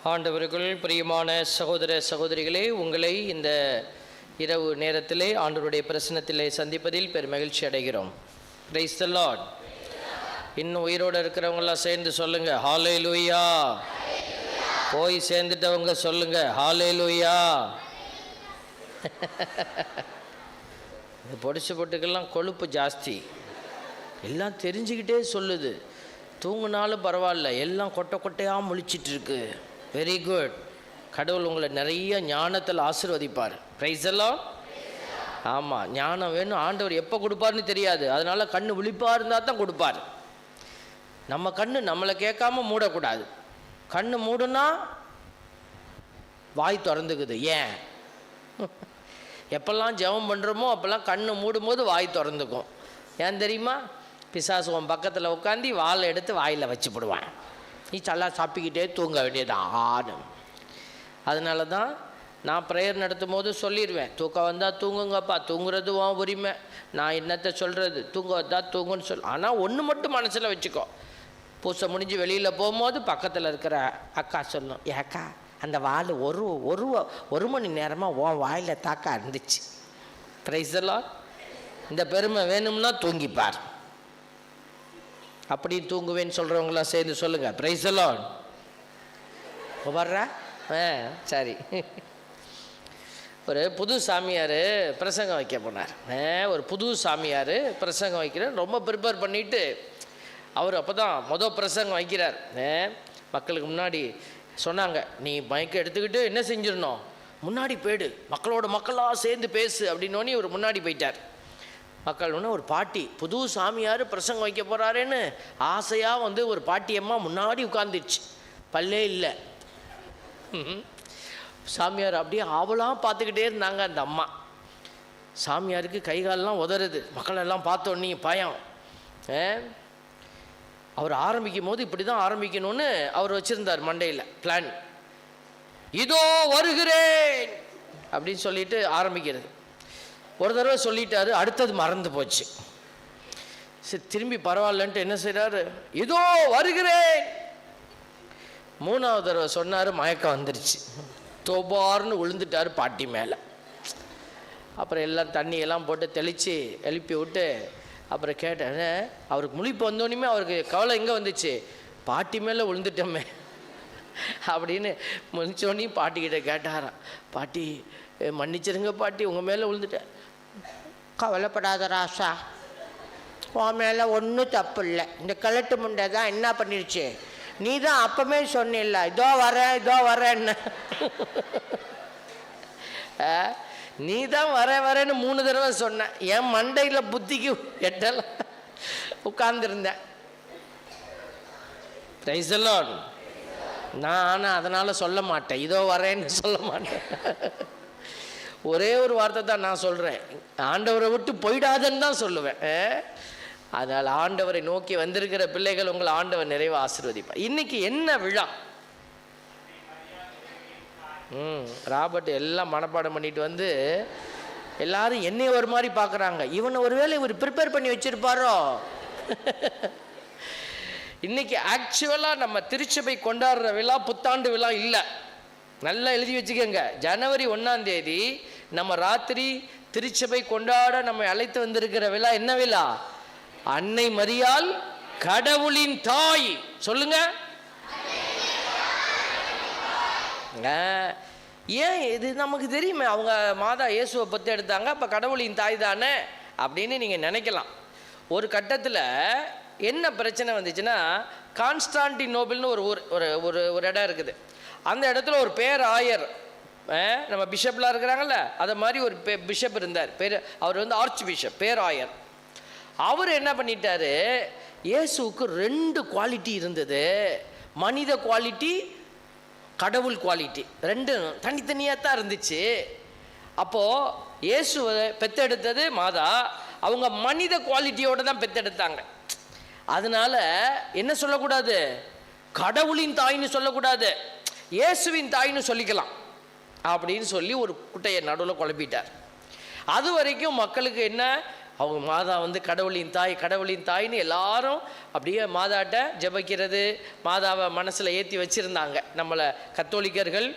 ஆண்டவருக்குள் பிரியமான சகோதர சகோதரிகளே, உங்களை இந்த இரவு நேரத்திலே ஆண்டவருடைய பிரசன்னத்திலே சந்திப்பதில் பெரும் மகிழ்ச்சி அடைகிறோம். Praise the Lord. இன்னும் உயிரோடு இருக்கிறவங்களாம் சேர்ந்து சொல்லுங்க ஹல்லேலூயா. போய் சேர்ந்துட்டவங்க சொல்லுங்க ஹல்லேலூயா. இந்த பொடிச்சு பொட்டுக்கெல்லாம் கொழுப்பு ஜாஸ்தி, எல்லாம் தெரிஞ்சுக்கிட்டே சொல்லுது. தூங்குனாலும் பரவாயில்ல, எல்லாம் கொட்டை கொட்டையாக முழிச்சிட்டு இருக்கு. Very good. கடவுள் உங்களை நிறைய ஞானத்தில் ஆசீர்வதிப்பார். Praise the Lord. ஆமாம், ஞானம் வேணும். ஆண்டவர் எப்போ கொடுப்பார்னு தெரியாது, அதனால கண்ணு விழிப்பாக இருந்தால் தான் கொடுப்பார். நம்ம கண்ணு நம்மளை கேட்காம மூடக்கூடாது. கண்ணு மூடுனா வாய் திறந்துக்குது. ஏன்? எப்பெல்லாம் ஜெபம் பண்ணுறோமோ அப்போல்லாம் கண்ணு மூடும்போது வாய் திறந்துக்கும். ஏன் தெரியுமா? பிசாசு உன் பக்கத்தில் உட்காந்து வாழை எடுத்து வாயில் வச்சு போடுவான். நீ நல்லா சாப்பிக்கிட்டே தூங்க வேண்டியதான். அதனால தான் நான் ப்ரேயர் நடத்தும் போது சொல்லிடுவேன், தூக்கம் வந்தால் தூங்குங்கப்பா, தூங்குறது உன் உரிமை, நான் என்னத்தை சொல்கிறது, தூங்க வந்தால் தூங்குன்னு ஆனால் ஒன்று மட்டும் மனசில் வச்சுக்கோ. பூசை முடிஞ்சு வெளியில் போகும்போது பக்கத்தில் இருக்கிற அக்கா சொல்லணும், ஏக்கா அந்த வாள் ஒரு மணி நேரமாக உன் வாயில் தாக்கா இருந்துச்சு. Praise the Lord. இந்த பெருமை வேணும்னா தூங்கிப்பார். அப்படி தூங்குவேன்னு சொல்கிறவங்களாம் சேர்ந்து சொல்லுங்கள் பிரைஸ் தி லார்ட். வர்றா சரி. ஒரு புது சாமியார் பிரசங்கம் வைக்க போனார். ஒரு புது சாமியார் பிரசங்கம் வைக்கிறார். ரொம்ப ப்ரிப்பேர் பண்ணிவிட்டு அவர் அப்போ தான் பிரசங்கம் வைக்கிறார். மக்களுக்கு முன்னாடி சொன்னாங்க, நீ மைக்கை எடுத்துக்கிட்டு என்ன செஞ்சிடணும், முன்னாடி போய்டு, மக்களாக சேர்ந்து பேசு அப்படின்னோடனே இவர் முன்னாடி போயிட்டார். மக்கள் ஒன்று ஒரு பாட்டி, புது சாமியார் பிரசங்கம் வைக்க போகிறாரேன்னு ஆசையாக ஒரு பாட்டியம்மா முன்னாடி உட்காந்துச்சு. பல்லே இல்லை. சாமியார் அப்படியே ஆவலாக பார்த்துக்கிட்டே இருந்தாங்க. அந்த அம்மா சாமியாருக்கு கைகாலெலாம் உதறுது. மக்களெல்லாம் பார்த்தோன்னே பயம். அவர் ஆரம்பிக்கும் போது இப்படி தான் ஆரம்பிக்கணும்னு அவர் வச்சுருந்தார் மண்டையில் பிளான். இதோ வருகிறேன் அப்படின்னு சொல்லிட்டு ஆரம்பிக்கிறது. ஒரு தடவை சொல்லிட்டாரு, அடுத்தது மறந்து போச்சு. சரி, திரும்பி பரவாயில்லன்ட்டு என்ன செய்கிறாரு, இதோ வருகிறேன். மூணாவது தடவை சொன்னார், மயக்கம் வந்துருச்சு. தோபார்னு விழுந்துட்டார் பாட்டி மேலே. அப்புறம் எல்லாம் தண்ணியெல்லாம் போட்டு தெளித்து எழுப்பி விட்டு அப்புறம் கேட்டேன். அவருக்கு முழிப்பு வந்தோடனே அவருக்கு கவலை எங்கே வந்துச்சு, பாட்டி மேலே விழுந்துட்டோமே அப்படின்னு முடிச்சோடனே பாட்டிக்கிட்ட கேட்டாராம். பாட்டி மன்னிச்சிருங்க பாட்டி, உங்கள் மேலே விழுந்துட்டேன். கவலைப்படாத ராசா, உன் மேலே ஒன்றும் தப்பு இல்லை. இந்த கிழட்டு முண்டை தான் என்ன பண்ணிருச்சு, நீ தான் அப்பமே சொன்னில்ல இதோ வரேன்னு. நீ தான் வரேன்னு 3 தடவை சொன்னேன். என் மண்டையில் புத்திக்கு எட்டெல்லாம் உட்கார்ந்துருந்தேன். Praise the Lord. நான் ஆனால் அதனால் சொல்ல மாட்டேன், இதோ வரேன்னு சொல்ல மாட்டேன். ஒரே ஒரு வார்த்தை தான் நான் சொல்கிறேன், ஆண்டவரை விட்டு போயிடாதன்னு தான் சொல்லுவேன். அதனால் ஆண்டவரை நோக்கி வந்திருக்கிற பிள்ளைகள் உங்களை ஆண்டவர் நிறைவு ஆசீர்வதிப்பார். இன்னைக்கு என்ன விழா? ராபர்ட் எல்லாம் மனப்பாடம் பண்ணிட்டு எல்லாரும் என்னைய ஒரு மாதிரி பார்க்குறாங்க. இவனை ஒருவேளை இவர் ப்ரிப்பேர் பண்ணி வச்சிருப்பாரோ. இன்னைக்கு ஆக்சுவலாக நம்ம திருச்சபை கொண்டாடுற விழா புத்தாண்டு விழா இல்லை. நல்லா எழுதி வச்சுக்கோங்க. ஜனவரி 1ஆம் தேதி நம்ம ராத்திரி திருச்சபை கொண்டாட நம்ம அழைத்து வந்திருக்கிற விழா என்ன விழா? அன்னை மரியாள் கடவுளின் தாய். சொல்லுங்க. ஏன் இது நமக்கு தெரியுமே, அவங்க மாதா இயேசுவை பற்றி எடுத்தாங்க, அப்போ கடவுளின் தாய் தானே அப்படின்னு நீங்கள் நினைக்கலாம். ஒரு கட்டத்தில் என்ன பிரச்சனை வந்துச்சுன்னா, கான்ஸ்டான்டினோபிள்னு ஒரு ஊர் ஒரு இடம் இருக்குது. அந்த இடத்துல ஒரு பேராயர், நம்ம பிஷப்லாம் இருக்கிறாங்கல்ல, அதை மாதிரி ஒரு பிஷப் இருந்தார். அவர் ஆர்ச் பிஷப், பேராயர். அவர் என்ன பண்ணிட்டாரு, இயேசுவுக்கு 2 குவாலிட்டி இருந்தது. மனித குவாலிட்டி, கடவுள் குவாலிட்டி, 2 தனித்தனியாக தான் இருந்துச்சு. அப்போது இயேசுவை பெற்றெடுத்தது மாதா, அவங்க மனித குவாலிட்டியோடு தான் பெற்றெடுத்தாங்க. அதனால என்ன சொல்லக்கூடாது, கடவுளின் தாயின்னு சொல்லக்கூடாது, இயேசுவின் தாயின்னு சொல்லிக்கலாம் அப்படின்னு சொல்லி ஒரு குட்டையை நடுவில் குழப்பிட்டார். அது வரைக்கும் மக்களுக்கு என்ன, அவங்க மாதா வந்து கடவுளின் தாய், கடவுளின் தாய்ன்னு எல்லாரும் அப்படியே மாதாட்ட ஜெபிக்கிறது, மாதாவை மனசில் ஏற்றி வச்சுருந்தாங்க. நம்மளை கத்தோலிக்கர்கள்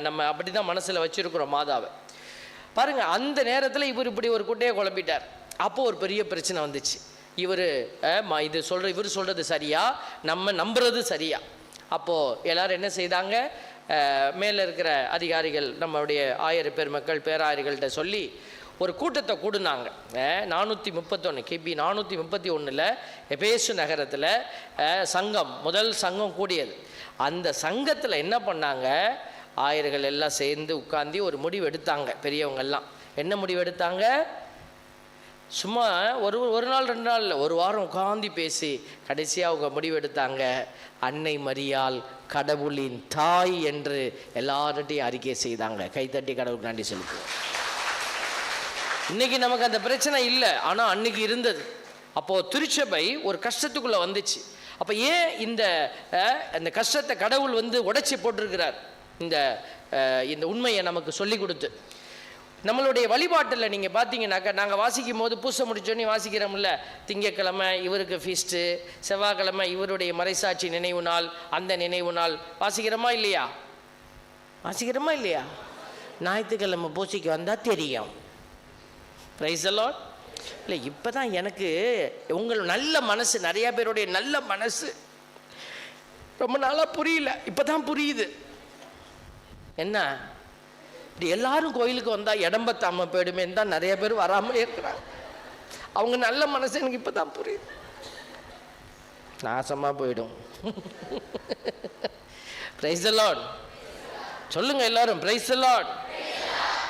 நம்ம அப்படி தான் மனசில் வச்சுருக்குறோம் மாதாவை. பாருங்கள், அந்த நேரத்தில் இவர் இப்படி ஒரு குட்டையை குழப்பிட்டார். அப்போது ஒரு பெரிய பிரச்சனை வந்துச்சு. இவர் இவர் சொல்கிறது சரியா, நம்ம நம்புறது சரியா? அப்போது எல்லோரும் என்ன செய்தாங்க, மேலே இருக்கிற அதிகாரிகள், நம்மளுடைய ஆயர் பெருமக்கள் பேராயர்கள்ட்ட சொல்லி ஒரு கூட்டத்தை கூடுனாங்க. 431 கிபி 431 எபேசு நகரத்தில் சங்கம், முதல் சங்கம் கூடியது. அந்த சங்கத்தில் என்ன பண்ணாங்க, ஆயர்கள் எல்லாம் சேர்ந்து உட்கார்ந்து ஒரு முடிவு எடுத்தாங்க. பெரியவங்கெல்லாம் என்ன முடிவு எடுத்தாங்க, சும்மா ஒரு நாள் 2 நாள் இல்லை, ஒரு வாரம் உட்காந்து பேசி கடைசியாக அவங்க முடிவு எடுத்தாங்க, அன்னை மரியாள் கடவுளின் தாய் என்று எல்லார்ட்டையும் அறிக்கை செய்தாங்க. கைத்தட்டி கடவுளுக்கு நன்றி செலுத்துவோம். இன்னைக்கு நமக்கு அந்த பிரச்சனை இல்லை, ஆனால் அன்னைக்கு இருந்தது. அப்போது திருச்சபை ஒரு கஷ்டத்துக்குள்ளே வந்துச்சு. அப்போ ஏன் இந்த கஷ்டத்தை கடவுள் வந்து உடைச்சி போட்டிருக்கிறார்? இந்த உண்மையை நமக்கு சொல்லி கொடுத்து, நம்மளுடைய வழிபாட்டில் நீங்கள் பார்த்தீங்கன்னாக்கா, நாங்கள் வாசிக்கும் போது பூசை முடிச்சோன்னே வாசிக்கிறோம்ல, திங்கக்கிழமை இவருக்கு ஃபீஸ்ட்டு, செவ்வாய்க்கிழமை இவருடைய மறைசாட்சி நினைவு நாள், அந்த நினைவு நாள் வாசிக்கிறோமா இல்லையா? வாசிக்கிறோமா இல்லையா? ஞாயிற்றுக்கிழமை பூசைக்கு வந்தால் தெரியும். Praise the Lord. இல்லை, இப்போ தான் எனக்கு உங்கள் நல்ல மனசு, நிறையா பேருடைய நல்ல மனசு ரொம்ப நாளாக புரியல, இப்போ தான் புரியுது. என்ன இப்படி எல்லாரும் கோயிலுக்கு வந்தால் இடம் பத்தாமல் போயிடுமே தான் நிறைய பேர் வராமல் இருக்கிறாங்க. அவங்க நல்ல மனசு எனக்கு இப்போ தான் புரியுது. நாசமாக போயிடும். பிரைஸ் தி லார்ட் சொல்லுங்க எல்லாரும், பிரைஸ் தி லார்ட்.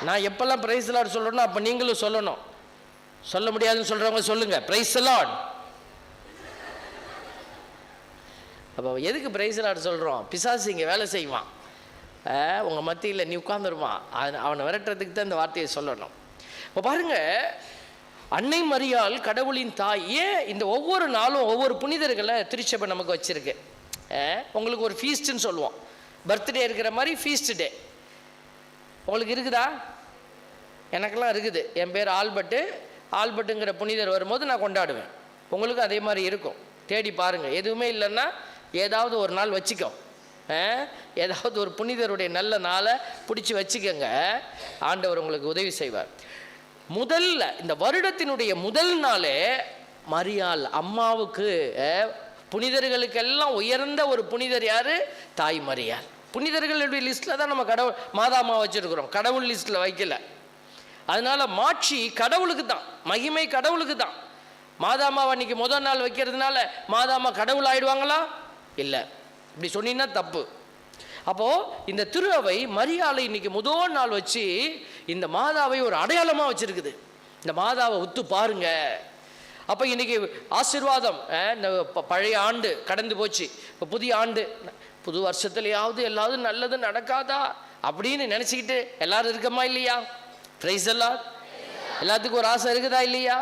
நான் எப்பெல்லாம் பிரைஸ் தி லார்ட் சொல்கிறேனோ அப்போ நீங்களும் சொல்லணும். சொல்ல முடியாதுன்னு சொல்கிறவங்க சொல்லுங்கள், பிரைஸ் தி லார்ட். அப்போ எதுக்கு பிரைஸ் தி லார்ட் சொல்கிறோம்? பிசாசு இங்கே வேலை செய்வான், உங்கள் மத்தியில் நீ உட்காந்துருவான். அவனை விரட்டுறதுக்கு தான் இந்த வார்த்தையை சொல்லணும். இப்போ பாருங்கள், அன்னை மரியாள் கடவுளின் தாய். ஏன் இந்த ஒவ்வொரு நாளும் ஒவ்வொரு புனிதர்களை திருச்சபை நமக்கு வச்சுருக்கு. உங்களுக்கு ஒரு ஃபீஸ்ட்டுன்னு சொல்லுவோம், பர்த்டே இருக்கிற மாதிரி ஃபீஸ்ட் டே உங்களுக்கு இருக்குதா? எனக்கெல்லாம் இருக்குது. என் பேர் ஆல்பர்ட்டுங்கிற புனிதர் வரும்போது நான் கொண்டாடுவேன். உங்களுக்கும் அதே மாதிரி இருக்கும். தேடி பாருங்கள். எதுவுமே இல்லைன்னா ஏதாவது ஒரு நாள் வச்சுக்கோ, ஏதாவது ஒரு புனிதருடைய நல்ல நாளை பிடிச்சி வச்சுக்கோங்க. ஆண்டவர் உங்களுக்கு உதவி செய்வார். முதல்ல இந்த வருடத்தினுடைய முதல் நாளே மரியாள் அம்மாவுக்கு, புனிதர்களுக்கெல்லாம் உயர்ந்த ஒரு புனிதர் யார்? தாய் மரியாள். புனிதர்களுடைய லிஸ்ட்டில் தான் நம்ம கடவுள் மாதா அம்மா வச்சுருக்குறோம், கடவுள் லிஸ்ட்டில் வைக்கல. அதனால் மாட்சி கடவுளுக்கு தான், மகிமை கடவுளுக்கு தான். மாதாமாவை அன்றைக்கி முதல் நாள் வைக்கிறதுனால மாதாமா கடவுள் ஆகிடுவாங்களா? இல்லை, இப்படி சொன்னீங்கன்னா தப்பு. அப்போது இந்த திரு அவை மரியாளை இன்றைக்கி முதல் நாள் வச்சு இந்த மாதாவை ஒரு அடையாளமாக வச்சுருக்குது. இந்த மாதாவை உத்து பாருங்க. அப்போ இன்றைக்கி ஆசீர்வாதம். இந்த பழைய ஆண்டு கடந்து போச்சு, இப்போ புதிய ஆண்டு, புது வருஷத்துலையாவது எல்லாவது நல்லது நடக்காதா அப்படின்னு நினச்சிக்கிட்டு எல்லாரும் இருக்கமா இல்லையா? பிரைஸ் எல்லாம் எல்லாத்துக்கும் ஒரு ஆசை இருக்குதா இல்லையா?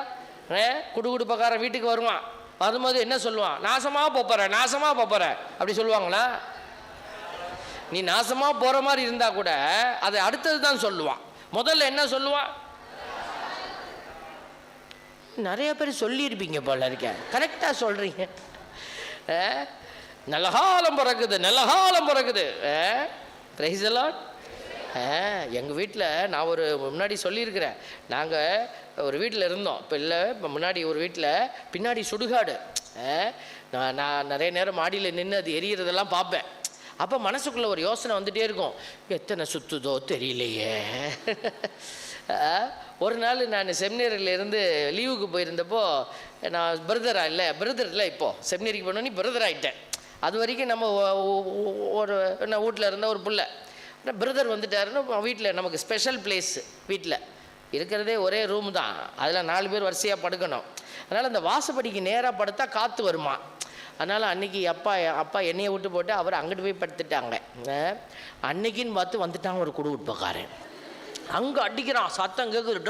குடுகுடுப்பக்காரன் வீட்டுக்கு வருவான், வரும்போது என்ன சொல்லுவான்? நாசமாக போகிறேன் அப்படி சொல்லுவாங்களா? நீ நாசமாக போகிற மாதிரி இருந்தால் கூட அதை அடுத்தது தான் சொல்லுவான். முதல்ல என்ன சொல்லுவான்? நிறைய பேர் சொல்லியிருப்பீங்க போல இருக்க, கரெக்டாக சொல்கிறீங்க. நல்லகாலம் பிறக்குது. Praise the Lord. எங்கள் வீட்டில் நான் ஒரு முன்னாடி சொல்லியிருக்கிறேன், நாங்கள் ஒரு வீட்டில் இருந்தோம். இப்போ முன்னாடி ஒரு வீட்டில் பின்னாடி சுடுகாடு. நான் நிறைய நேரம் மாடியில் நின்று அது எரியறதெல்லாம் பார்ப்பேன். அப்போ மனசுக்குள்ளே ஒரு யோசனை வந்துகிட்டே இருக்கும், எத்தனை சுற்றுதோ தெரியலையே. ஒரு நாள் நான் செமினரியிலேருந்து லீவுக்கு போயிருந்தப்போ, நான் பிரதர் இல்லை, இப்போது செமினரிக்கு போனோன்னே பிரதர் ஆகிட்டேன். அது வரைக்கும் நம்ம நான் வீட்டில் இருந்த ஒரு பிள்ளை, பிரதர் வந்துட்டாருன்னு வீட்டில் நமக்கு ஸ்பெஷல் பிளேஸு. வீட்டில் இருக்கிறதே ஒரே ரூம் தான், அதில் 4 பேர் வரிசையாக படுக்கணும். அதனால் அந்த வாசப்படிக்கு நேராக படுத்தா காற்று வருமா. அதனால் அன்றைக்கி அப்பா என்னையை விட்டு போட்டு அவர் அங்கிட்டு போய் படுத்துட்டாங்க. அன்னைக்குன்னு பார்த்து வந்துட்டாங்க ஒரு குடுகுடுப்பக்காரன். அங்கே அடிக்கிறான், சத்தம் கேட்குது,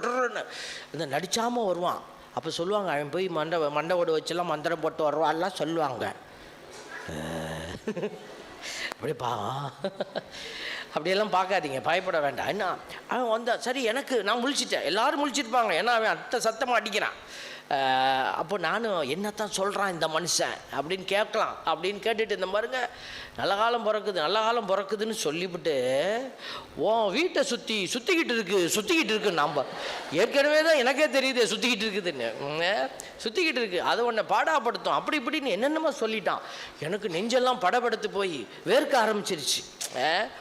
டர்ன்னு. இந்த நடிச்சாமல் வருவான். அப்போ சொல்லுவாங்க, அவன் போய் மண்டை ஓடு வச்செல்லாம் மந்திரம் போட்டு வருவான்லாம் சொல்லுவாங்க. அப்படிப்பா அப்படியெல்லாம் பார்க்காதீங்க, பயப்பட வேண்டாம். என்ன அவன் வந்தா சரி, எனக்கு நான் முழிச்சிட்டேன், எல்லோரும் முழிச்சிருப்பாங்க, ஏன்னா அவன் அத்தை சத்தமாக அடிக்கிறான். அப்போ நானும் என்னத்தான் சொல்கிறான் இந்த மனுஷன் அப்படின்னு கேட்கலாம் அப்படின்னு கேட்டுட்டு இந்த பாருங்க, நல்ல காலம் பிறக்குதுன்னு சொல்லிவிட்டு உன் வீட்டை சுற்றிக்கிட்டு இருக்கு. நாம் ஏற்கனவே தான் எனக்கே தெரியுது சுற்றிக்கிட்டு இருக்குது, அதை உன்னை பாடாப்படுத்தும் அப்படி இப்படின்னு என்னென்னமோ சொல்லிட்டான். எனக்கு நெஞ்செல்லாம் படபடுத்து போய் வேர்க்க ஆரம்பிச்சிருச்சு.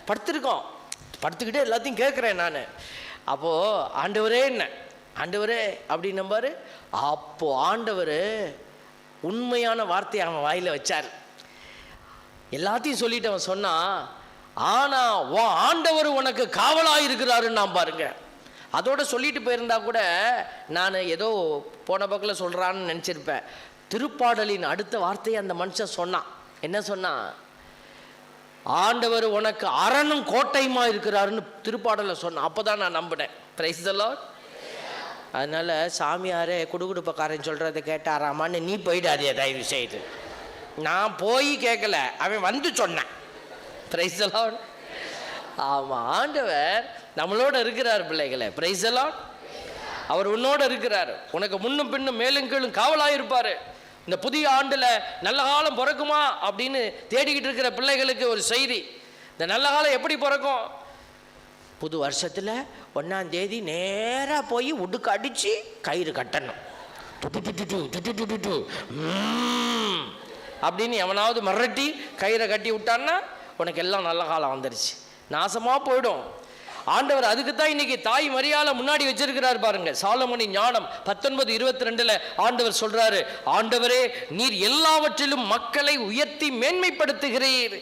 படுத்துக்கிட்டே எல்லாத்தையும் கேட்குறேன் நான். அப்போது ஆண்டவரே அப்படின்னு நம்பாரு. அப்போ ஆண்டவர் உண்மையான வார்த்தையை அவன் வாயில வச்சார். எல்லாத்தையும் சொல்லிட்டு அவன் சொன்னான், ஆனா ஆண்டவர் உனக்கு காவலாக இருக்கிறாருன்னு நான் பாருங்க. அதோட சொல்லிட்டு போயிருந்தா கூட நான் ஏதோ போன பக்கத்தில் சொல்றான்னு நினச்சிருப்பேன். திருப்பாடலின் அடுத்த வார்த்தையை அந்த மனுஷன் சொன்னான். என்ன சொன்னான்? ஆண்டவர் உனக்கு அரணும் கோட்டையுமா இருக்கிறாருன்னு திருப்பாடலை சொன்னான். அப்போதான் நான் நம்பினேன். Praise the Lord. அதனால் சாமியாரே குடுகுடுப்பக்காரன் சொல்கிறத கேட்டாராமான்னு நீ போயிடாதே தயவு செய்து. நான் போய் கேட்கல, அவன் வந்து சொன்னான். Praise the Lord. ஆமாம், ஆண்டவர் நம்மளோட இருக்கிறார் பிள்ளைகளை. Praise the Lord. அவர் உன்னோட இருக்கிறார். உனக்கு முன்னும் பின்னும் மேலும் கீழும் காவலாக இருப்பார். இந்த புதிய ஆண்டில் நல்ல காலம் பிறக்குமா அப்படின்னு தேடிக்கிட்டு இருக்கிற பிள்ளைகளுக்கு ஒரு செய்தி. இந்த நல்ல காலம் எப்படி பிறக்கும்? புது வருஷத்தில் 1ஆம் தேதி நேராக போய் உடுக்கு அடித்து கயிறு கட்டணும். அப்படின்னு எவனாவது மிரட்டி கயிறை கட்டி விட்டான்னா உனக்கு எல்லாம் நல்ல காலம் வந்துடுச்சு. நாசமாக போயிடும். ஆண்டவர் அதுக்கு தான் இன்னைக்கு தாய் மரியாதை முன்னாடி வச்சிருக்கிறார் பாருங்க. சாலமோனின் ஞானம் 19:22 ஆண்டவர் சொல்றாரு, ஆண்டவரே நீர் எல்லாவற்றிலும் மக்களை உயர்த்தி மேன்மைப்படுத்துகிறீர்.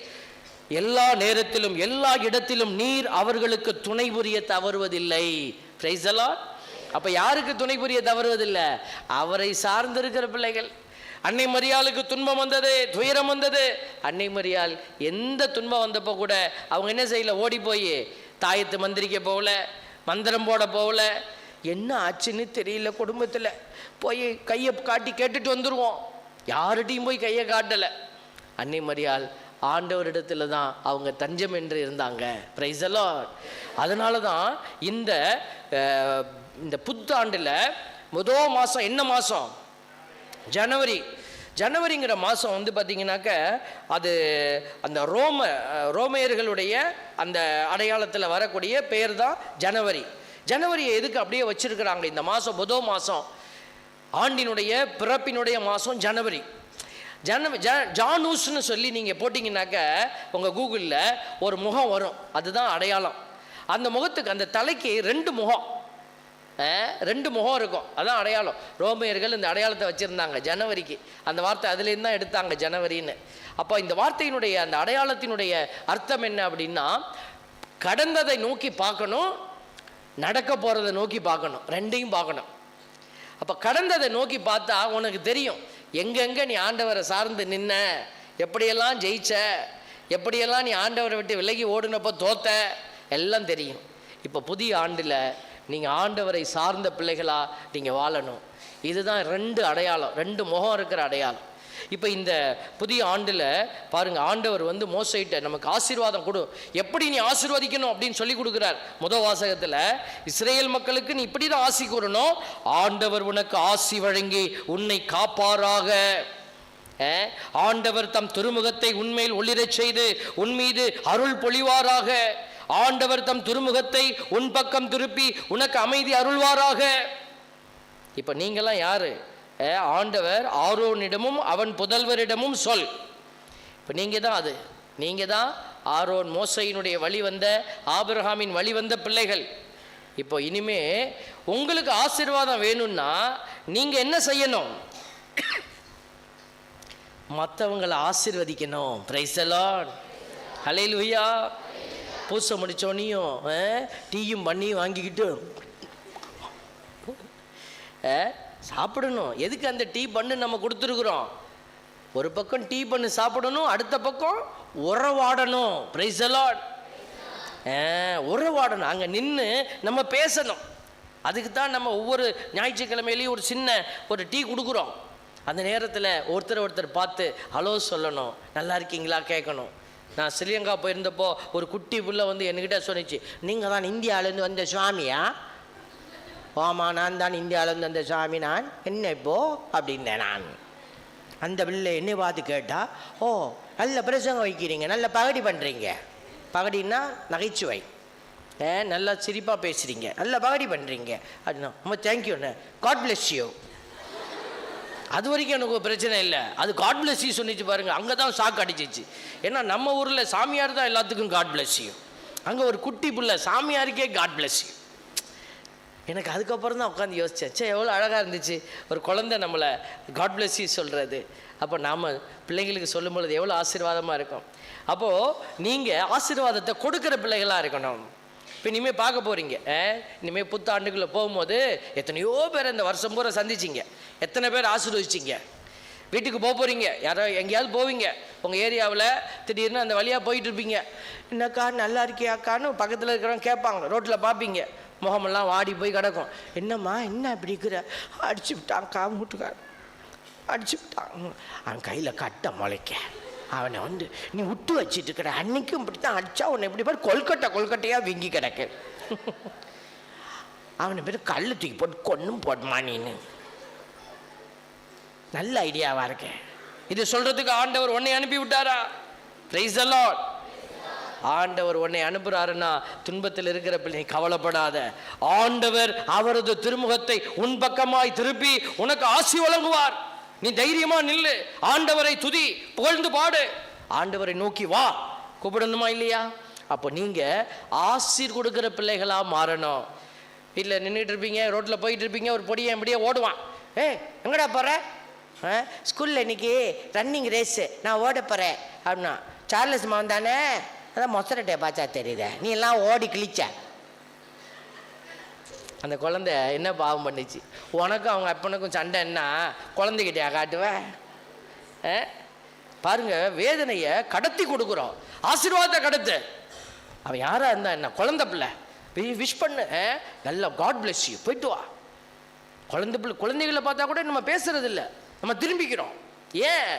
எல்லா நேரத்திலும் எல்லா இடத்திலும் நீர் அவர்களுக்கு துணை புரிய தவறுவதில்லை. Praise the Lord. அப்ப யாருக்கு துணை புரிய தவறுவதில்லை? அவரை சார்ந்திருக்கிற பிள்ளைகள். அன்னை மரியாளுக்கு துன்பம் வந்தது, துயரம் வந்தது. அன்னை மரியாள் எந்த துன்பம் வந்தப்போ கூட அவங்க என்ன செய்யல? ஓடி போய் தாயத்து மந்திரிக்க போகல, மந்திரம் போட போகல. என்ன ஆச்சுன்னு தெரியல, குடும்பத்தில் போய் கையை காட்டி கேட்டுட்டு வந்துடுவோம். யார்கிட்டையும் போய் கையை காட்டலை. அன்னை மரியாள் ஆண்டவரிடத்துல தான் அவங்க தஞ்சம் என்று இருந்தாங்க. Praise the Lord. அதனால தான் இந்த புத்தாண்டில் முதல் மாதம் என்ன மாதம்? ஜனவரிங்கிற மாதம் வந்து பார்த்திங்கனாக்க அது அந்த ரோமையர்களுடைய அந்த அடையாளத்தில் வரக்கூடிய பேர் தான் ஜனவரியை எதுக்கு அப்படியே வச்சிருக்கிறாங்க? இந்த மாதம் முதல் மாதம், ஆண்டினுடைய பிறப்பினுடைய மாதம் ஜனவரி. ஜானூஸ்ன்னு சொல்லி நீங்கள் போட்டிங்கனாக்க உங்கள் கூகுளில் ஒரு முகம் வரும், அதுதான் அடையாளம். அந்த முகத்துக்கு, அந்த தலைக்கு 2 முகம் இருக்கும், அதான் அடையாளம். ரோமையர்கள் இந்த அடையாளத்தை வச்சுருந்தாங்க ஜனவரிக்கு. அந்த வார்த்தை அதுலேருந்து தான் எடுத்தாங்க ஜனவரின்னு. அப்போ இந்த வார்த்தையினுடைய அந்த அடையாளத்தினுடைய அர்த்தம் என்ன அப்படின்னா, கடந்ததை நோக்கி பார்க்கணும், நடக்க போகிறத நோக்கி பார்க்கணும், ரெண்டையும் பார்க்கணும். அப்போ கடந்ததை நோக்கி பார்த்தா உனக்கு தெரியும் எங்கெங்கே நீ ஆண்டவரை சார்ந்து நின்ன, எப்படியெல்லாம் ஜெயிச்ச, எப்படியெல்லாம் நீ ஆண்டவரை விட்டு விலகி ஓடுனப்போ தோத்த, எல்லாம் தெரியும். இப்போ புதிய ஆண்டில் நீங்கள் ஆண்டவரை சார்ந்த பிள்ளைகளாக நீங்கள் வாழணும். இதுதான் 2 அடையாளம், 2 முகம் இருக்கிற அடையாளம். இப்போ இந்த புதிய ஆண்டில் பாருங்கள், ஆண்டவர் வந்து மோசைட்ட நமக்கு ஆசீர்வாதம் கொடு, எப்படி நீ ஆசீர்வதிக்கணும் அப்படின்னு சொல்லி கொடுக்குறார். முதல் வாசகத்தில் இஸ்ரேல் மக்களுக்கு நீ இப்படி தான் ஆசி கூறணும், ஆண்டவர் உனக்கு ஆசி வழங்கி உன்னை காப்பாராக. ஆண்டவர் தம் திருமுகத்தை உன்மேல் ஒளிரச் செய்து உன் மீது அருள் பொழிவாராக. ஆண்டவர் தம் திருமுகத்தை உன் பக்கம் திருப்பி உனக்கு அமைதி அருள்வாராக. இப்போ நீங்களாம் யாரு? ஆண்டவர் ஆரோனிடமும் அவன் புதல்வரிடமும் சொல். இப்போ நீங்கள் தான் ஆரோன், மோசையினுடைய வழி வந்த, ஆபிரகாமின் வழி வந்த பிள்ளைகள். இப்போ இனிமே உங்களுக்கு ஆசீர்வாதம் வேணும்னா நீங்கள் என்ன செய்யணும்? மற்றவங்களை ஆசீர்வதிக்கணும். Praise the Lord. ஹல்லேலூயா. பூசை முடிச்சோனையும் டீயும் பண்ணி வாங்கிக்கிட்டு சாப்பிடணும். எதுக்கு அந்த டீ பண்ணு நம்ம கொடுத்துருக்குறோம்? ஒரு பக்கம் டீ பண்ணு சாப்பிடணும், அடுத்த பக்கம் உறவாடணும். Praise the Lord. உறவாடணும், அங்கே நின்று நம்ம பேசணும். அதுக்கு தான் நம்ம ஒவ்வொரு ஞாயிற்றுக்கிழமையிலையும் ஒரு டீ கொடுக்குறோம். அந்த நேரத்தில் ஒருத்தர் பார்த்து ஹலோ சொல்லணும், நல்லா இருக்கீங்களா கேட்கணும். நான் ஸ்ரீலங்கா போயிருந்தப்போ ஒரு குட்டி புள்ள வந்து என்கிட்ட சொன்னிச்சு, நீங்கள் தான் இந்தியாவிலேருந்து வந்த சுவாமியா? ஆமாம், நான் தான் இந்தியாவிலேருந்து வந்த சுவாமி. நான் என்ன இப்போ அப்படின்னேன். நான் அந்த பிள்ளை என்னை பார்த்து கேட்டா, ஓ நல்ல பிரசங்கம் வைக்கிறீங்க, நல்ல பகடி பண்ணுறீங்க. பகடின்னா நகைச்சுவை, நல்லா சிரிப்பாக பேசுகிறீங்க, நல்லா பகடி பண்ணுறீங்க அப்படின்னா. ரொம்ப தேங்க்யூண்ணே, காட் பிளெஸ் யூ. அது வரைக்கும் எனக்கு பிரச்சனை இல்லை. அது காட் பிளெஸ் யூ சொன்னிச்சு பாருங்கள், அங்கே தான் ஷாக் அடிச்சிச்சு. ஏன்னா நம்ம ஊரில் சாமியார் தான் எல்லாத்துக்கும் காட் பிளெஸ் யூ, அங்கே ஒரு குட்டி பிள்ளை சாமியாருக்கே காட் பிளெஸ் யூ. எனக்கு அதுக்கப்புறம் தான் உட்காந்து யோசித்தேன், சே எவ்வளோ அழகாக இருந்துச்சு ஒரு குழந்தை நம்மளை காட் பிளெஸ் யூ சொல்கிறது. அப்போ நாம் பிள்ளைங்களுக்கு சொல்லும் பொழுது எவ்வளோ ஆசீர்வாதமாக இருக்கும். அப்போது நீங்கள் ஆசீர்வாதத்தை கொடுக்குற பிள்ளைகளாக இருக்கணும். இப்போ இனிமேல் பார்க்க போகிறீங்க, இனிமேல் புத்தாண்டுக்குள்ளே போகும்போது எத்தனையோ பேர் இந்த வருஷம் பூரா சந்திச்சிங்க, எத்தனை பேர் ஆசீர்வதிச்சிங்க. வீட்டுக்கு போகிறீங்க, யாரோ எங்கேயாவது போவீங்க, உங்கள் ஏரியாவில் திடீர்னு அந்த வழியாக போயிட்டுருப்பீங்க. என்னக்கா நல்லா இருக்கியாக்கான்னு பக்கத்தில் இருக்கிறவங்க கேட்பாங்க. ரோட்டில் பார்ப்பீங்க, முகமெல்லாம் வாடி போய் கிடக்கும். என்னம்மா என்ன இப்படி இருக்கிற? அடிச்சு விட்டான்க்கா, மூட்டுக்கார அடிச்சு விட்டான். அவன் கையில் கட்ட முளைக்க அவனை வந்து நீ விட்டு வச்சிட்டு இருக்கிற, அன்னைக்கும் இப்படி தான் அடித்தா உன்னை எப்படி பாரு கொல்கட்டையாக வீங்கி கிடக்கு. அவனை பேர் கல் தூக்கி போட்டு கொன்னும் போட்டுமா நீன்னு. நல்ல ஐடியாவாக இருக்கேன். இது சொல்கிறதுக்கு ஆண்டவர் உன்னை அனுப்பி விட்டாரா? Praise the Lord. ஆண்டவர் உன்னை அனுப்புறாருன்னா துன்பத்தில் இருக்கிற பிள்ளை கவலைப்படாத. ஆண்டவர் அவரது திருமுகத்தை உன் பக்கமாய் திருப்பி உனக்கு ஆசி வழங்குவார். நீ தைரியமா நில்லு, ஆண்டவரை துதி, புகழ்ந்து பாடு, ஆண்டவரை நோக்கி வா. கூப்பிடணுமா இல்லையா? அப்போ நீங்க ஆசீர் கொடுக்கிற பிள்ளைகளா மாறணும். இல்லை நின்றுட்டு இருப்பீங்க, ரோட்டில் போயிட்டு இருப்பீங்க, ஒரு பொடியை எப்படியே ஓடுவான். எங்கடா போற? ஸ்கூலில் இன்னைக்கு ரன்னிங் ரேஸு, நான் ஓட போகிறேன் அப்படின்னா. சார்லஸ் மாவன் தானே, அதான் மொசரட்டையை பார்த்தா தெரியுத, நீ எல்லாம் ஓடி கிழிச்ச. அந்த குழந்தை என்ன பாவம் பண்ணிச்சு? உனக்கும் அவங்க அப்பனுக்கும் சண்டை என்ன குழந்தைகிட்டயா காட்டுவேன்? பாருங்க, வேதனையை கடத்தி கொடுக்குறோம், ஆசீர்வாதத்தை கடத்து. அவன் யாரா இருந்தா என்ன, குழந்தை பிள்ளை விஷ் பண்ணு, நல்லா காட் பிளெஸ் யூ, போயிட்டு வா. குழந்தைகளை பார்த்தா கூட நம்ம பேசுறது இல்லை, நம்ம திரும்பிக்கிறோம். ஏன்?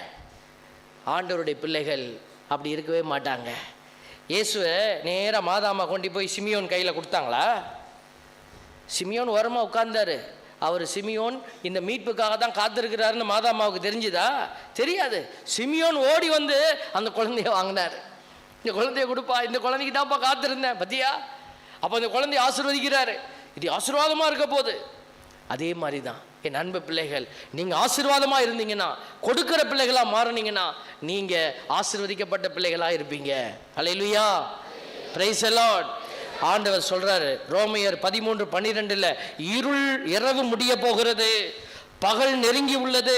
ஆண்டவருடைய பிள்ளைகள் அப்படி இருக்கவே மாட்டாங்க. இயேசுவை நேராக மாதாமா கொண்டு போய் சிமியோன் கையில் கொடுத்தாங்களா? சிமியோன் ஓரமாக உட்கார்ந்தாரு. அவர் சிமியோன் இந்த மீட்புக்காக தான் காத்திருக்கிறாருன்னு மாதாமாவுக்கு தெரிஞ்சுதா? தெரியாது. சிமியோன் ஓடி வந்து அந்த குழந்தைய வாங்கினார். இந்த குழந்தைய கொடுப்பா, இந்த குழந்தைக்கு தான்ப்பா காத்திருந்தேன் பத்தியா. அப்போ இந்த குழந்தைய ஆசீர்வதிக்கிறாரு. இது ஆசீர்வாதமாக இருக்க போகுது. அதே மாதிரி தான் என் அன்பு பிள்ளைகள், நீங்கள் ஆசீர்வாதமாக இருந்தீங்கன்னா, கொடுக்கிற பிள்ளைகளாக மாறினீங்கன்னா, நீங்கள் ஆசீர்வதிக்கப்பட்ட பிள்ளைகளாக இருப்பீங்க. அல்லேலூயா, பிரைஸ் தி லார்ட். ஆண்டவர் சொல்றாரு ரோமையர் 13:12, இருள் இரவு முடிய போகிறது, பகல் நெருங்கி உள்ளது.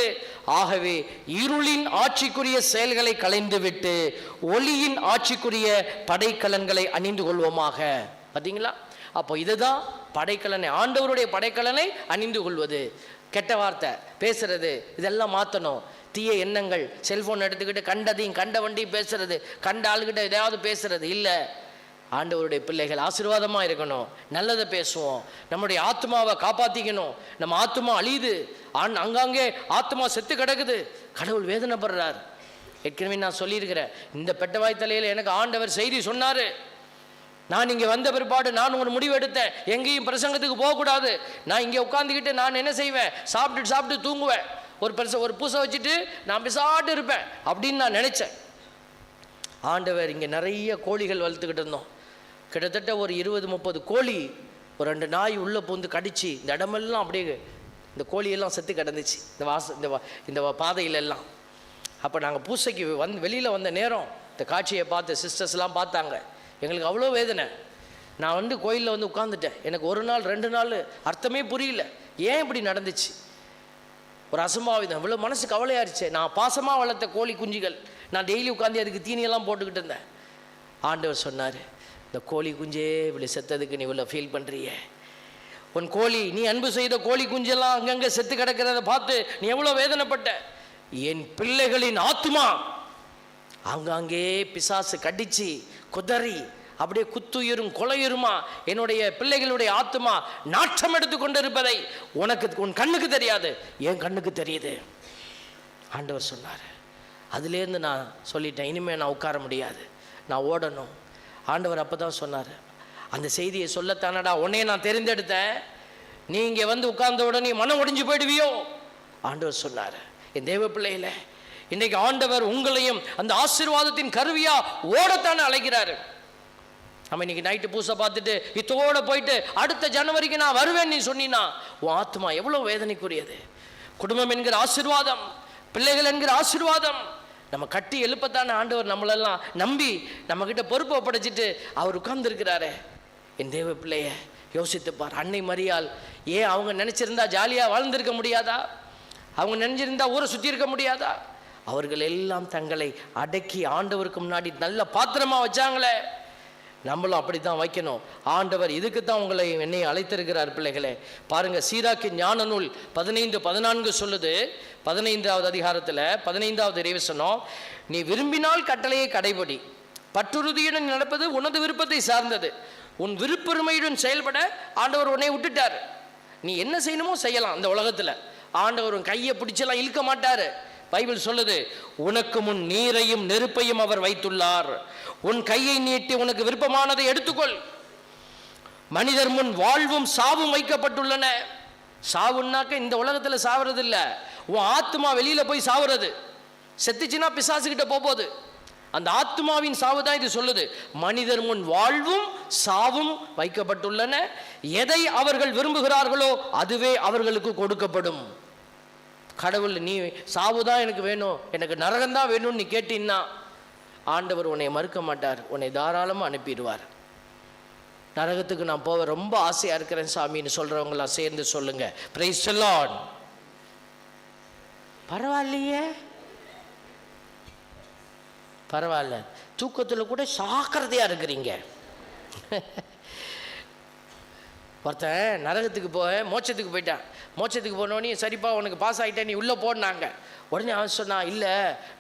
ஆகவே இருளின் ஆட்சிக்குரிய செயல்களை களைந்துவிட்டு ஒளியின் ஆட்சிக்குரிய படைக்கலன்களை அணிந்து கொள்வோமாக. பார்த்தீங்களா? அப்போ இதுதான் படைக்கலனை, ஆண்டவருடைய படைக்கலனை அணிந்து கொள்வது. கெட்ட வார்த்தை பேசுறது இதெல்லாம் மாற்றணும். தீய எண்ணங்கள், செல்போன் எடுத்துக்கிட்டு கண்டதையும் கண்ட வண்டியும் பேசுறது, கண்ட ஆளுகிட்ட எதையாவது பேசுறது இல்லை. ஆண்டவருடைய பிள்ளைகள் ஆசீர்வாதமாக இருக்கணும், நல்லதை பேசுவோம், நம்முடைய ஆத்மாவை காப்பாற்றிக்கணும். நம்ம ஆத்மா அழியுது, அங்காங்கே ஆத்மா செத்து கிடக்குது, கடவுள் வேதனைப்படுறார். ஏற்கனவே நான் சொல்லியிருக்கிறேன், இந்த பெட்டவாய் தலையில் எனக்கு ஆண்டவர் செய்தி சொன்னார். நான் இங்கே வந்த பிற்பாடு நான் ஒரு முடிவு எடுத்தேன், எங்கேயும் பிரசங்கத்துக்கு போகக்கூடாது. நான் இங்கே உட்காந்துக்கிட்டு நான் என்ன செய்வேன், சாப்பிட்டு தூங்குவேன், ஒரு பூசை வச்சுட்டு நான் பிசாட்டு இருப்பேன் அப்படின்னு நான் நினச்சேன். ஆண்டவர் இங்கே நிறைய கோழிகள் வளர்த்துக்கிட்டு இருந்தோம். கிட்டத்தட்ட ஒரு 20-30 கோழி, ஒரு 2 நாய் உள்ளே பூந்து கடிச்சு இந்த இடமெல்லாம் அப்படியே இந்த கோழியெல்லாம் செத்து கிடந்துச்சு இந்த பாதையிலெல்லாம். அப்போ நாங்கள் பூசைக்கு வெளியில் வந்த நேரம் இந்த காட்சியை பார்த்து சிஸ்டர்ஸ்லாம் பார்த்தாங்க. எங்களுக்கு அவ்வளோ வேதனை. நான் கோயிலில் உட்காந்துட்டேன். எனக்கு 1 நாள் 2 நாள் அர்த்தமே புரியல, ஏன் இப்படி நடந்துச்சு. ஒரு அசம்பாவிதம், இவ்வளோ மனசு கவலையாயிருச்சு. நான் பாசமாக வளர்த்த கோழி குஞ்சுகள், நான் டெய்லி உட்காந்து அதுக்கு தீனியெல்லாம் போட்டுக்கிட்டு இருந்தேன். ஆண்டவர் சொன்னார், இந்த கோழி குஞ்சே இவ்வளோ செத்ததுக்கு நீ இவ்வளோ ஃபீல் பண்ணுறிய, உன் கோழி, நீ அன்பு செய்த கோழி குஞ்செல்லாம் அங்கங்கே செத்து கிடக்கிறத பார்த்து நீ எவ்வளோ வேதனைப்பட்ட. என் பிள்ளைகளின் ஆத்மா அங்கங்கே பிசாசு கடிச்சு குதறி அப்படியே குத்துயிரும் கொலையுருமா என்னுடைய பிள்ளைகளுடைய ஆத்மா நாட்டம் எடுத்து கொண்டு இருப்பதை உன் கண்ணுக்கு தெரியாது, என் கண்ணுக்கு தெரியுது. ஆண்டவர் சொன்னார். அதுலேருந்து நான் சொல்லிட்டேன், இனிமேல் நான் உட்கார முடியாது. நான் ஓடணும். ஆண்டவர் அப்போ தான் சொன்னார், அந்த செய்தியை சொல்லத்தானடா உன்னையே நான் தெரிந்தெடுத்தேன், நீ இங்கே வந்து உட்கார்ந்த உடனே மனம் ஒடிஞ்சு போயிடுவியோ. ஆண்டவர் சொன்னார், என் தேவ பிள்ளையில இன்னைக்கு ஆண்டவர் உங்களையும் அந்த ஆசீர்வாதத்தின் கருவியா ஓடத்தானே அழைக்கிறாரு. நம்ம இன்னைக்கு நைட்டு பூசை பார்த்துட்டு இத்தோட போயிட்டு அடுத்த ஜனவரிக்கு நான் வருவேன் நீ சொன்னீன்னா உன் ஆத்மா எவ்வளோ வேதனைக்குரியது. குடும்பம் என்கிற ஆசீர்வாதம், பிள்ளைகள் என்கிற ஆசீர்வாதம் நம்ம கட்டி எழுப்பத்தானே ஆண்டவர் நம்மளெல்லாம் நம்பி நம்மக்கிட்ட பொறுப்பை ஒப்படைச்சிட்டு அவர் உட்கார்ந்துருக்கிறாரே. என் தேவ பிள்ளைய யோசித்துப்பார். அன்னை மரியாள் ஏன் அவங்க நினச்சிருந்தா ஜாலியாக வாழ்ந்திருக்க முடியாதா? அவங்க நினைச்சிருந்தா ஊரை சுற்றி இருக்க முடியாதா? அவர்கள் எல்லாம் தங்களை அடக்கி ஆண்டவருக்கு முன்னாடி நல்ல பாத்திரமா வச்சாங்களே. நம்மளும் அப்படி தான் வைக்கணும். ஆண்டவர் இதுக்கு தான் உங்களை என்னை அழைத்திருக்கிறார். பிள்ளைகளே பாருங்க, சீராக்கின் ஞான நூல் 15:14 சொல்லுது. 15வது அதிகாரத்தில் 15வது இறைவசனம், நீ விரும்பினால் கட்டளையை கடைபடி, பற்றுறுதியுடன் நடப்பது உனது விருப்பத்தை சார்ந்தது, உன் விருப்பெருமையுடன் செயல்பட ஆண்டவர் உன்னை விட்டுட்டார். நீ என்ன செய்யணுமோ செய்யலாம். இந்த உலகத்தில் ஆண்டவர் உன் கையை பிடிச்செல்லாம் இழுக்க மாட்டார். பைபிள் சொல்லுது, உனக்கு முன் நீரையும் நெருப்பையும் அவர் வைத்துள்ளார், உன் கையை நீட்டி உனக்கு விருப்பமானதை எடுத்துக்கொள். மனிதர் முன் வாழ்வும் சாவும் வைக்கப்பட்டுள்ளன. சாவுன்னாக்க இந்த உலகத்தில் சாவுறது இல்லை, உன் ஆத்மா வெளியில போய் சாவுறது. செத்துச்சுன்னா பிசாசுகிட்ட போகுது. அந்த ஆத்மாவின் சாவு தான் இது சொல்லுது. மனிதர் முன் வாழ்வும் சாவும் வைக்கப்பட்டுள்ளன, எதை அவர்கள் விரும்புகிறார்களோ அதுவே அவர்களுக்கு கொடுக்கப்படும். கடவுள் நீ சாவுதான் எனக்கு வேணும், எனக்கு நரகம்தான் வேணும்னு நீ கேட்டீன்னா ஆண்டவர் உன்னை மறுக்க மாட்டார், உன்னை தாராளமாக அனுப்பிடுவார். நரகத்துக்கு நான் போக ரொம்ப ஆசையாக இருக்கிறேன் சாமின்னு சொல்கிறவங்களாம் சேர்ந்து சொல்லுங்க, பிரைஸ் தி லார்ட். பரவாயில்லையே, பரவாயில்ல, தூக்கத்தில் கூட சாக்கிரதையாக இருக்கிறீங்க. ஒருத்தன் நரகத்துக்கு மோட்சத்துக்கு போயிட்டான். மோட்சத்துக்கு போனோடனே சரிப்பா உனக்கு பாஸ் ஆகிட்டேன் நீ உள்ளே போனாங்க. உடனே அவன் சொன்னான், இல்லை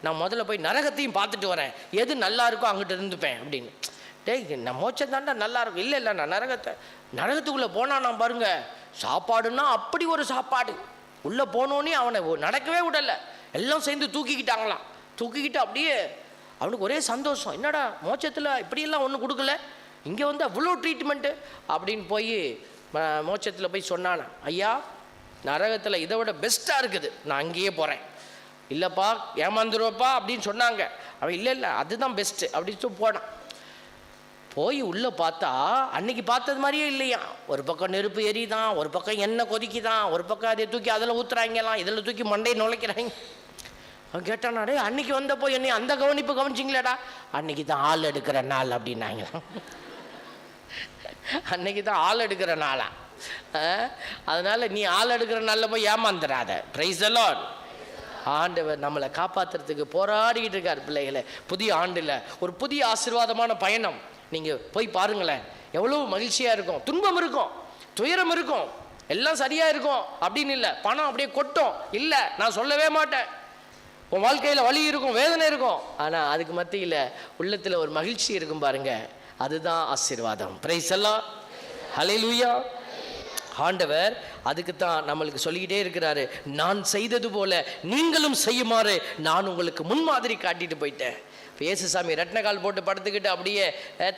நான் முதல்ல போய் நரகத்தையும் பார்த்துட்டு வரேன், எது நல்லா இருக்கோ அங்கிட்ட இருந்துப்பேன் அப்படின்னு. டேய் நான் மோட்சம் தாண்டா நல்லா இருக்கும். இல்லை இல்லை நான் நரகத்துக்குள்ளே போனான். நான் பாருங்க, சாப்பாடுன்னா அப்படி ஒரு சாப்பாடு. உள்ளே போனோன்னே அவனை நடக்கவே விடலை, எல்லாம் சேர்ந்து தூக்கிக்கிட்டாங்களாம். தூக்கிக்கிட்டு அப்படியே அவனுக்கு ஒரே சந்தோஷம், என்னடா மோட்சத்தில் இப்படியெல்லாம் ஒன்றும் கொடுக்கல, இங்கே வந்து அவ்வளோ ட்ரீட்மெண்ட்டு அப்படின்னு போய் மோட்சத்தில் போய் சொன்னானா, ஐயா நரகத்தில் இதை விட பெஸ்ட்டாக இருக்குது, நான் அங்கேயே போகிறேன். இல்லைப்பா ஏமாந்துருவப்பா அப்படின்னு சொன்னாங்க. அவன் இல்லை இல்லை அதுதான் பெஸ்ட்டு அப்படின்னு போனான். போய் உள்ளே பார்த்தா அன்னைக்கு பார்த்தது மாதிரியே இல்லையா. ஒரு பக்கம் நெருப்பு எரிதான், ஒரு பக்கம் எண்ணெய் கொதிக்குதான், ஒரு பக்கம் அதை தூக்கி அதில் ஊற்றுறாங்கலாம், இதில் தூக்கி மண்டையை நுழைக்கிறாங்க. அவன் கேட்டானாடே, அன்னைக்கு வந்தப்போ என்னை அந்த கவனிப்பு கவனிச்சிங்களேடா, அன்னைக்கு தான் ஆள் எடுக்கிற நாள் அப்படின்னாங்க. அன்னைக்கு தான் ஆள் எடுக்கிற நாளா? அதனால நீ ஆள் எடுக்கிற நாளில் போய் ஏமாந்துடாத. Praise the Lord. ஆண்டவர் நம்மளை காப்பாற்றுறதுக்கு போராடிக்கிட்டு இருக்கார். பிள்ளைகளை புதிய ஆண்டில் ஒரு புதிய ஆசீர்வாதமான பயணம். நீங்கள் போய் பாருங்களேன், எவ்வளோ மகிழ்ச்சியாக இருக்கும். துன்பம் இருக்கும், துயரம் இருக்கும், எல்லாம் சரியாக இருக்கும் அப்படின்னு இல்லை. பணம் அப்படியே கொட்டும் இல்லை, நான் சொல்லவே மாட்டேன். உன் வாழ்க்கையில் வலி இருக்கும், வேதனை இருக்கும், ஆனால் அதுக்கு மத்தியில் உள்ளத்தில் ஒரு மகிழ்ச்சி இருக்கும் பாருங்க, அதுதான் ஆசீர்வாதம். பிரைஸ் எல்லாம் ஹல்லேலூயா. ஆண்டவர் அதுக்கு தான் நம்மளுக்கு சொல்லிக்கிட்டே இருக்கிறாரு, நான் செய்தது போல நீங்களும் செய்யுமாறு நான் உங்களுக்கு முன்மாதிரி காட்டிட்டு போயிட்டேன். இப்போ இயேசுசாமி ரெட்னகால் போட்டு படுத்துக்கிட்டு அப்படியே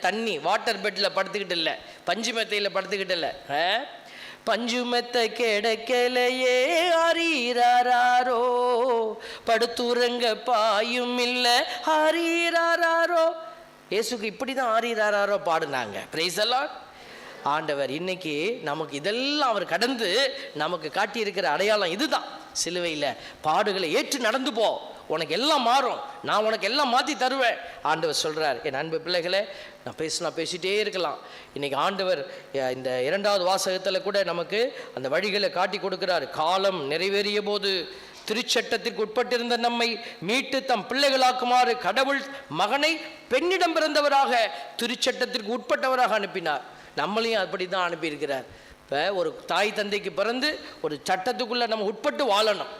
தண்ணி வாட்டர் பெட்டில் படுத்துக்கிட்டு இல்லை, பஞ்சு மெத்தையில் படுத்துக்கிட்டு இல்லை, பஞ்சு மெத்த கிடைக்கலையே ஹரீராரோ, படுத்துறங்க பாயும் இல்லை ஹரீராரோ. இயேசுக்கு இப்படி தான் ஹரீராரோ பாடுனாங்க. Praise the Lord. ஆண்டவர் இன்னைக்கு நமக்கு இதெல்லாம் அவர் கடந்து நமக்கு காட்டியிருக்கிற அடையாளம் இதுதான். சிலுவையில் பாடுகளை ஏற்று நடந்து போ, உனக்கு எல்லாம் மாறும், நான் உனக்கு எல்லாம் மாற்றி தருவேன் ஆண்டவர் சொல்கிறார். என் அன்பு பிள்ளைகளே, நான் பேசிகிட்டே இருக்கலாம். இன்றைக்கி ஆண்டவர் இந்த 2வது வாசகத்தில் கூட நமக்கு அந்த வழிகளை காட்டி கொடுக்கிறார். காலம் நிறைவேறிய போது திருச்சட்டத்திற்கு உட்பட்டிருந்த நம்மை மீட்டு தம் பிள்ளைகளாக்குமாறு கடவுள் மகனை பெண்ணிடம் பிறந்தவராக திருச்சட்டத்திற்கு உட்பட்டவராக அனுப்பினார். நம்மளையும் அப்படி தான் அனுப்பியிருக்கிறார். இப்போ ஒரு தாய் தந்தைக்கு பிறந்து ஒரு சட்டத்துக்குள்ளே நம்ம உட்பட்டு வாழணும்.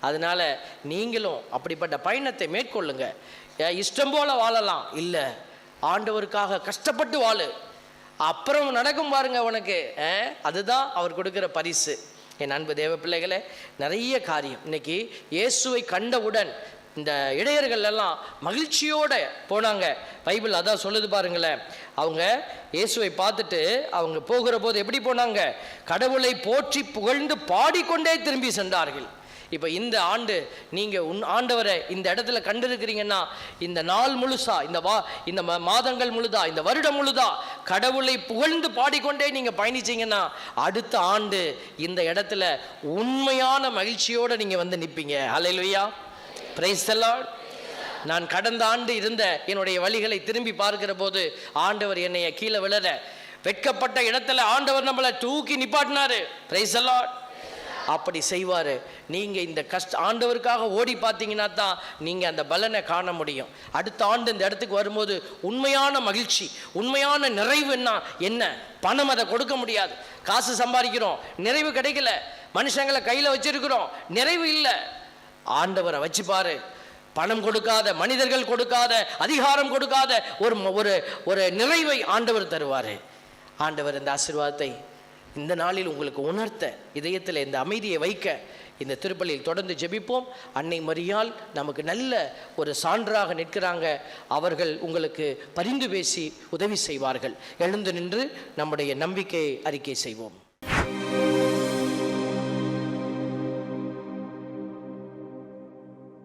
அதனால் நீங்களும் அப்படிப்பட்ட பயணத்தை மேற்கொள்ளுங்க. இஷ்டம் போல் வாழலாம் இல்லை, ஆண்டவருக்காக கஷ்டப்பட்டு வாழு, அப்புறம் நடக்கும் பாருங்க உனக்கு. அதுதான் அவர் கொடுக்குற பரிசு. என் அன்பு தேவ பிள்ளைகளே, நிறைய காரியம் இன்னைக்கு இயேசுவை கண்டவுடன் இந்த இடையர்கள் எல்லாம் மகிழ்ச்சியோட போனாங்க. பைபிள் அதான் சொல்லுது பாருங்களேன். அவங்க இயேசுவை பார்த்துட்டு அவங்க போகிற போது எப்படி போனாங்க? கடவுளை போற்றி புகழ்ந்து பாடிக்கொண்டே திரும்பி சென்றார்கள். இப்போ இந்த ஆண்டு நீங்கள் ஆண்டவரை இந்த இடத்துல கண்டிருக்கிறீங்கன்னா, இந்த நாள் முழுசா, இந்த மாதங்கள் முழுதா, இந்த வருடம் முழுதா கடவுளை புகழ்ந்து பாடிக்கொண்டே நீங்கள் பயணிச்சீங்கன்னா, அடுத்த ஆண்டு இந்த இடத்துல உண்மையான மகிழ்ச்சியோடு நீங்கள் வந்து நிற்பீங்க. ஹல்லேலூயா, பிரைஸ் தி லார்ட். நான் கடந்த ஆண்டு இருந்த என்னுடைய வழிகளை திரும்பி பார்க்கிற போது ஆண்டவர் என்னைய கீழே விழற வெட்கப்பட்ட இடத்துல ஆண்டவர் நம்மளை தூக்கி நிப்பாட்டினாரு. Praise the Lord. அப்படி செய்வார். நீங்கள் இந்த ஆண்டவருக்காக ஓடி பார்த்தீங்கன்னா தான் நீங்கள் அந்த பலனை காண முடியும். அடுத்த ஆண்டு இந்த இடத்துக்கு வரும்போது உண்மையான மகிழ்ச்சி, உண்மையான நிறைவு என்ன? பணம் அதை கொடுக்க முடியாது. காசு சம்பாதிக்கிறோம், நிறைவு கிடைக்கல. மனுஷங்களை கையில் வச்சிருக்கிறோம், நிறைவு இல்லை. ஆண்டவரை வச்சு பாரு. பணம் கொடுக்காத, மனிதர்கள் கொடுக்காத, அதிகாரம் கொடுக்காத ஒரு நிறைவை ஆண்டவர் தருவார். ஆண்டவர் இந்த ஆசீர்வாதத்தை இந்த நாளில் உங்களுக்கு உணர்த்த, இதயத்தில் இந்த அமைதியை வைக்க இந்த திருப்பலியில் தொடர்ந்து ஜெபிப்போம். அன்னை மரியாள் நமக்கு நல்ல ஒரு சான்றாக நிற்கிறாங்க. அவர்கள் உங்களுக்கு பரிந்து பேசி உதவி செய்வார்கள். எழுந்து நின்று நம்முடைய நம்பிக்கையை அறிக்கை செய்வோம்.